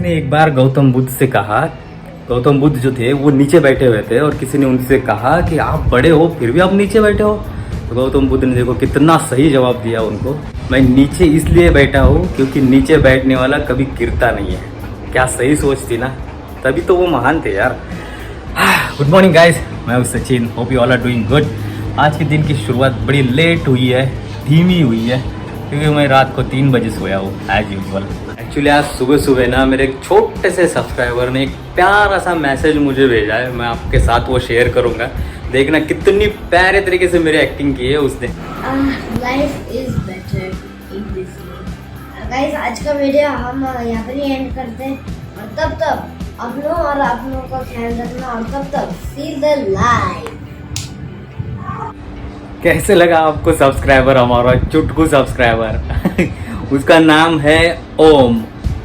ने एक बार गौतम बुद्ध से कहा, गौतम बुद्ध जो थे वो नीचे बैठे हुए थे और किसी ने उनसे कहा कि आप बड़े हो फिर भी आप नीचे बैठे हो। तो गौतम बुद्ध ने देखो कितना सही जवाब दिया उनको, मैं नीचे इसलिए बैठा हूँ क्योंकि नीचे बैठने वाला कभी गिरता नहीं है। क्या सही सोच थी ना, तभी तो वो महान थे यार। गुड मॉर्निंग गाइज, मैं हूँ Sachin, hope you all are doing good. आज के दिन की शुरुआत बड़ी लेट हुई है, धीमी हुई है, क्योंकि मैं रात को 3 बजे सोया हूँ एज यूजुअल। एक्चुअली आज सुबह सुबह ना मेरे एक छोटे से सब्सक्राइबर ने एक प्यारा सा मैसेज मुझे भेजा है, मैं आपके साथ वो शेयर करूँगा। देखना कितनी प्यारे तरीके से मेरी एक्टिंग की है उसने। Life is better in this way. Guys, आज का वीडियो हम यहाँ पर ही एंड करते हैं और तब तक अपनों और अपनों का ख्याल रखना और तब तक सी द लाइफ। कैसे लगा आपको सब्सक्राइबर, हमारा चुटकू सब्सक्राइबर उसका नाम है ओम,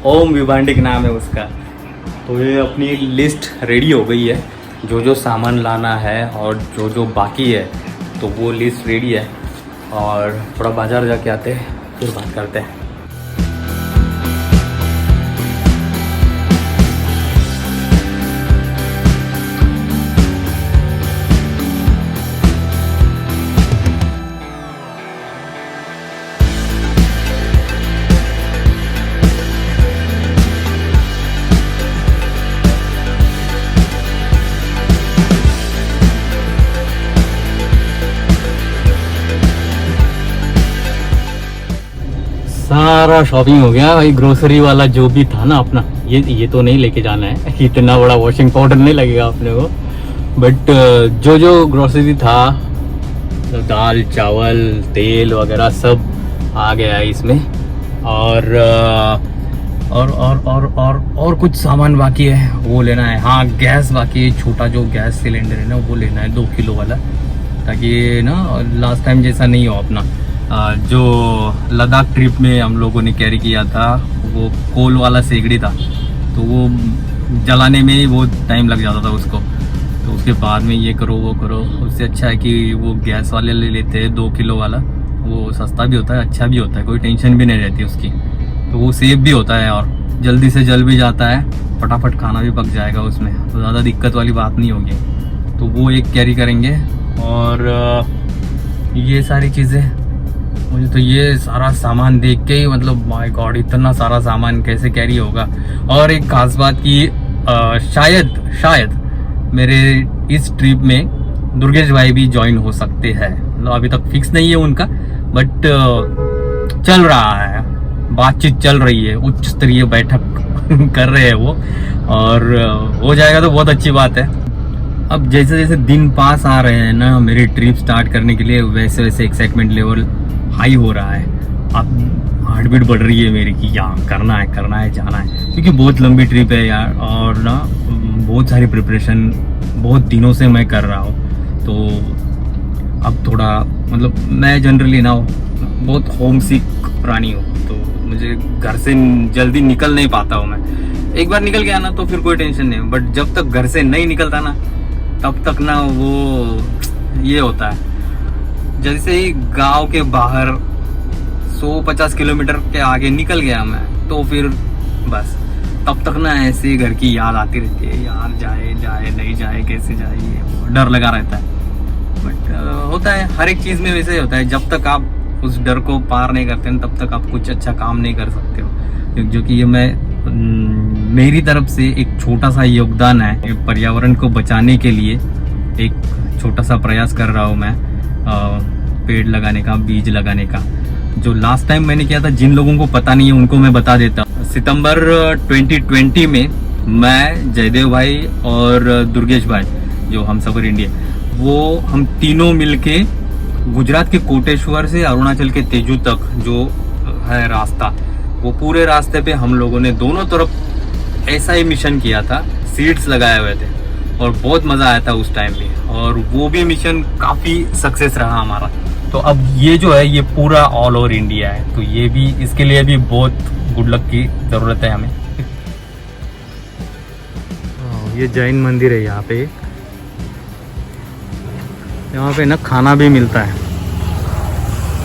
ओम विभांडिक नाम है उसका। तो ये अपनी लिस्ट रेडी हो गई है, जो जो सामान लाना है और जो जो बाकी है, तो वो लिस्ट रेडी है। और थोड़ा बाज़ार जाके आते हैं फिर बात करते हैं। सारा शॉपिंग हो गया भाई, ग्रोसरी वाला जो भी था ना अपना, ये तो नहीं लेके जाना है, इतना बड़ा वॉशिंग पाउडर नहीं लगेगा अपने को, बट जो जो ग्रोसरी था, दाल चावल तेल वगैरह सब आ गया है इसमें। और कुछ सामान बाकी है वो लेना है। हाँ, गैस बाकी है, छोटा जो गैस सिलेंडर है ना वो लेना है 2 किलो वाला, ताकि ना लास्ट टाइम जैसा नहीं हो अपना। जो लद्दाख ट्रिप में हम लोगों ने कैरी किया था वो कोल वाला सेगड़ी था, तो वो जलाने में ही बहुत टाइम लग जाता था उसको, तो उसके बाद में ये करो वो करो। उससे अच्छा है कि वो गैस वाले ले लेते हैं 2 किलो वाला, वो सस्ता भी होता है, अच्छा भी होता है, कोई टेंशन भी नहीं रहती उसकी, तो वो सेफ भी होता है और जल्दी से जल भी जाता है, फटाफट खाना भी पक जाएगा उसमें, तो ज़्यादा दिक्कत वाली बात नहीं होगी। तो वो एक कैरी करेंगे। और ये सारी चीज़ें, मुझे तो ये सारा सामान देख के ही मतलब माय गॉड, इतना सारा सामान कैसे कैरी होगा। और एक खास बात की, शायद मेरे इस ट्रिप में दुर्गेश भाई भी ज्वाइन हो सकते हैं, मतलब अभी तक फिक्स नहीं है उनका, बट चल रहा है, बातचीत चल रही है, उच्च स्तरीय बैठक कर रहे हैं वो, और हो जाएगा तो बहुत अच्छी बात है। अब जैसे जैसे दिन पास आ रहे हैं ना मेरी ट्रिप स्टार्ट करने के लिए, वैसे वैसे एक्साइटमेंट लेवल हाई हो रहा है। अब हार्ट बीट बढ़ रही है मेरी कि यहाँ करना है जाना है, क्योंकि बहुत लंबी ट्रिप है यार, और ना बहुत सारी प्रिपरेशन बहुत दिनों से मैं कर रहा हूँ। तो अब थोड़ा मतलब मैं जनरली ना बहुत होम सिक प्राणी हूँ, तो मुझे घर से जल्दी निकल नहीं पाता हूँ मैं। एक बार निकल गया ना तो फिर कोई टेंशन नहीं, बट जब तक घर से नहीं निकलता ना तब तक ना वो ये होता है, जैसे ही गांव के बाहर 150 किलोमीटर के आगे निकल गया मैं, तो फिर बस तब तक ना ऐसे ही घर की याद आती रहती है, यार जाए नहीं जाए, कैसे जाए, ये डर लगा रहता है। बट होता है, हर एक चीज़ में वैसे ही होता है, जब तक आप उस डर को पार नहीं करते हैं तब तक आप कुछ अच्छा काम नहीं कर सकते हो। जो कि ये मेरी तरफ से एक छोटा सा योगदान है, पर्यावरण को बचाने के लिए एक छोटा सा प्रयास कर रहा हूँ मैं, पेड़ लगाने का, बीज लगाने का। जो लास्ट टाइम मैंने किया था, जिन लोगों को पता नहीं है उनको मैं बता देता हूँ। सितंबर 2020 में मैं, जयदेव भाई और दुर्गेश भाई, जो हम सफर इंडिया, वो हम तीनों मिलके गुजरात के कोटेश्वर से अरुणाचल के तेजू तक जो है रास्ता, वो पूरे रास्ते पे हम लोगों ने दोनों तरफ ऐसा ही मिशन किया था, सीड्स लगाए हुए थे, और बहुत मज़ा आया था उस टाइम भी, और वो भी मिशन काफ़ी सक्सेस रहा हमारा। तो अब ये जो है ये पूरा ऑल ओवर इंडिया है, तो ये भी, इसके लिए भी बहुत गुड लक की ज़रूरत है हमें। ये जैन मंदिर है यहाँ पे, यहाँ पे ना खाना भी मिलता है,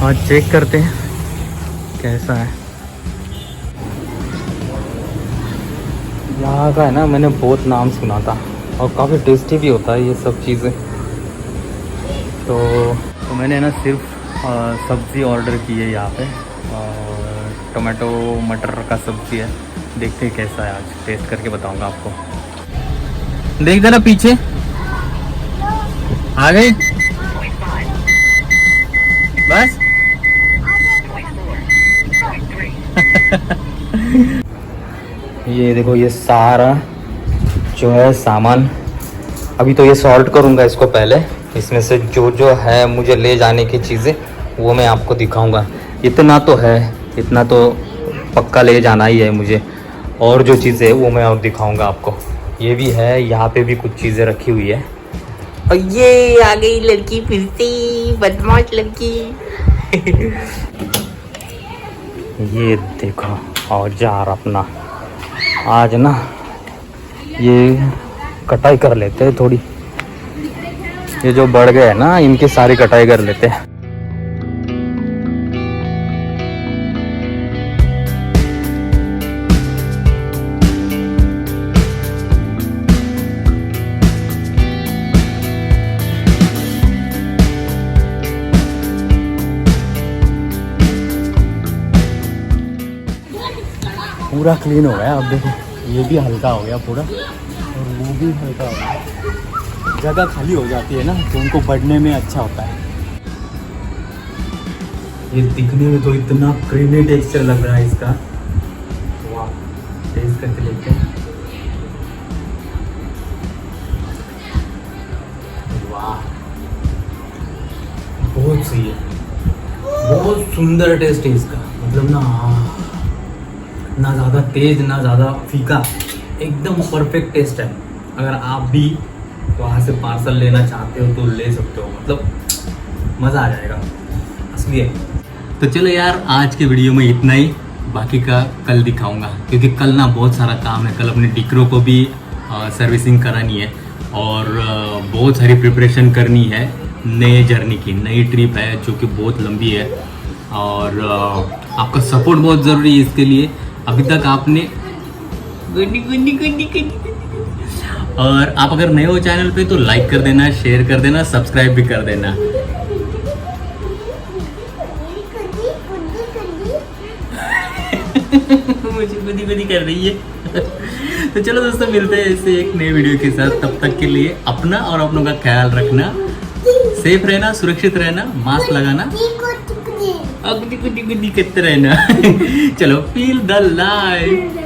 आज चेक करते हैं कैसा है। यहाँ का है ना, मैंने बहुत नाम सुना था और काफ़ी टेस्टी भी होता है ये सब चीज़ें। तो मैंने ना सिर्फ सब्ज़ी ऑर्डर की है यहाँ पे, और टोमेटो मटर का सब्ज़ी है। देखते हैं कैसा है, आज टेस्ट करके बताऊंगा आपको। देख जरा पीछे आ गई बस। ये देखो, ये सारा जो है सामान, अभी तो ये सॉर्ट करूँगा इसको पहले। इसमें से जो जो है मुझे ले जाने की चीज़ें वो मैं आपको दिखाऊंगा। इतना तो है, इतना तो पक्का ले जाना ही है मुझे, और जो चीज़ें है वो मैं और दिखाऊंगा आपको। ये भी है, यहाँ पे भी कुछ चीज़ें रखी हुई है। और ये आ गई लड़की फिरती, बदमाश लड़की। ये देखो औजार अपना, आज ना ये कटाई कर लेते हैं थोड़ी। ये जो बढ़ गए हैं ना, इनकी सारी कटाई कर लेते हैं। पूरा क्लीन हो गया। अब देखो ये भी हल्का हो गया पूरा, और वो भी हल्का हो गया। जगह खाली हो जाती है ना, तो उनको बढ़ने में अच्छा होता है। ये दिखने में तो इतना क्रीमी टेक्सचर लग रहा है इसका। वाह, टेस्ट करके देखते हैं। वाह, बहुत सही है, बहुत सुंदर टेस्ट है इसका। मतलब ना ज़्यादा तेज ना ज़्यादा फीका, एकदम परफेक्ट टेस्ट है। अगर आप भी वहाँ से पार्सल लेना चाहते हो तो ले सकते हो, मतलब मज़ा आ जाएगा असली है। तो चलो यार, आज के वीडियो में इतना ही, बाकी का कल दिखाऊंगा, क्योंकि कल ना बहुत सारा काम है। कल अपने डिक्रो को भी सर्विसिंग करानी है, और बहुत सारी प्रिपरेशन करनी है नए जर्नी की। नई ट्रिप है जो कि बहुत लंबी है, और आपका सपोर्ट बहुत ज़रूरी है इसके लिए। अभी तक आपने और आप अगर नए हो चैनल पे तो लाइक कर देना, शेयर कर देना, सब्सक्राइब भी कर देना। मुझे गुदी कर रही है। तो चलो दोस्तों, मिलते हैं ऐसे एक नए वीडियो के साथ। तब तक के लिए अपना और अपनों का ख्याल रखना, सेफ रहना, सुरक्षित रहना, मास्क लगाना, गुदी करते रहना। चलो, फील द लाइफ।